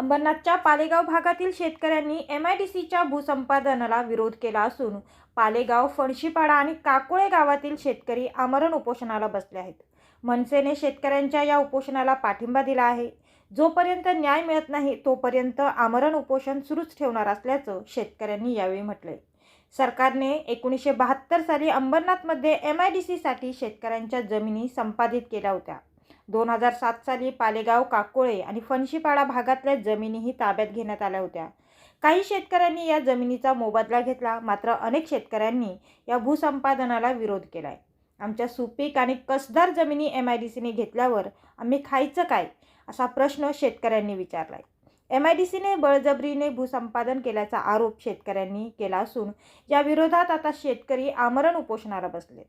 अंबरनाथच्या पालेगाव भागातील शेतकऱ्यांनी MIDCच्या भूसंपादनाला विरोध केला असून पालेगाव, फणशीपाडा आणि काकोळे गावातील शेतकरी आमरण उपोषणाला बसले आहेत. मनसेने शेतकऱ्यांच्या या उपोषणाला पाठिंबा दिला आहे. जोपर्यंत न्याय मिळत नाही तोपर्यंत आमरण उपोषण सुरूच ठेवणार असल्याचं शेतकऱ्यांनी यावेळी म्हटलंय. सरकारने 1972 साली अंबरनाथमध्ये MIDCसाठी शेतकऱ्यांच्या जमिनी संपादित केल्या होत्या. 2007 साली पालेगाव, काकोळे आणि फणशीपाडा भागातल्या जमिनीही ताब्यात घेण्यात आल्या होत्या. काही शेतकऱ्यांनी या जमिनीचा मोबदला घेतला, मात्र अनेक शेतकऱ्यांनी या भूसंपादनाला विरोध केलाय. आमच्या सुपीक आणि कसदार जमिनी MIDCने घेतल्यावर आम्ही खायचं काय, असा प्रश्न शेतकऱ्यांनी विचारलाय. MIDCने बळजबरीने भूसंपादन केल्याचा आरोप शेतकऱ्यांनी केला असून या विरोधात आता शेतकरी आमरण उपोषणाला बसलेत.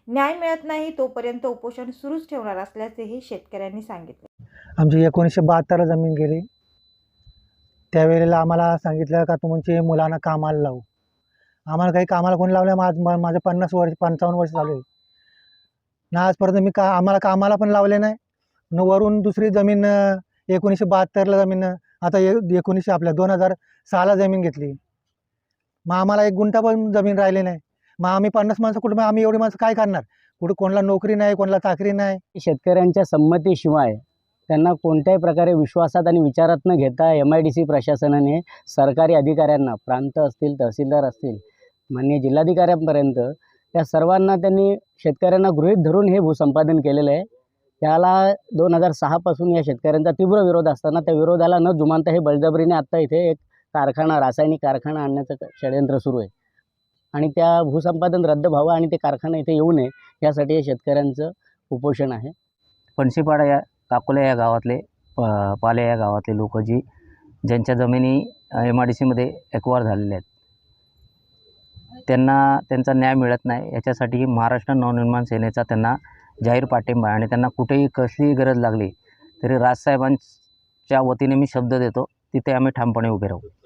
न्याय मिळत नाही तोपर्यंत उपोषण सुरूच ठेवणार असल्याचेही शेतकऱ्यांनी सांगितले. आमची 1972 जमीन गेली. त्यावेळेला आम्हाला सांगितलं का तुमची मुलांना कामाला लावू. आम्हाला काही कामाला कोणी लावलं? माझं 55 वर्ष झाले ना आजपर्यंत आम्हाला कामाला पण लावले नाही. वरून दुसरी जमीन 1972ला जमीन, आता 2006ला जमीन घेतली. मग आम्हाला 1 गुंठा पण जमीन राहिली नाही. मग आम्ही 50 माणसं कुठं, आम्ही एवढी माणसं काय करणार? कुठं कोणाला नोकरी नाही, कोणाला चाकरी नाही. शेतकऱ्यांच्या संमतीशिवाय त्यांना कोणत्याही प्रकारे विश्वासात आणि विचारात न घेता MIDC प्रशासनाने सरकारी अधिकाऱ्यांना, प्रांत असतील, तहसीलदार असतील, माननीय जिल्हाधिकाऱ्यांपर्यंत त्या सर्वांना त्यांनी शेतकऱ्यांना गृहीत धरून हे भूसंपादन केलेलं आहे. त्याला 2006 पासून या शेतकऱ्यांचा तीव्र विरोध असताना त्या विरोधाला न जुमानता हे बळजबरीने आत्ता इथे एक कारखाना, रासायनिक कारखाना आणण्याचं षडयंत्र सुरू आहे. आणि त्या भूसंपादन रद्द व्हावं आणि ते कारखाना इथे येऊ नये यासाठी हे शेतकऱ्यांचं उपोषण आहे. फणशीपाडा या काकोले या गावातले पाले या गावातले लोक ज्यांच्या जमिनी MIDCमध्ये एक्वायर झालेल्या आहेत, त्यांना त्यांचा न्याय मिळत नाही. याच्यासाठी महाराष्ट्र नवनिर्माण सेनेचा त्यांना जाहीर पाठिंबा आहे आणि त्यांना कुठेही कसलीही गरज लागली तरी राजसाहेबांच्या वतीने मी शब्द देतो, तिथे आम्ही ठामपणे उभे राहू.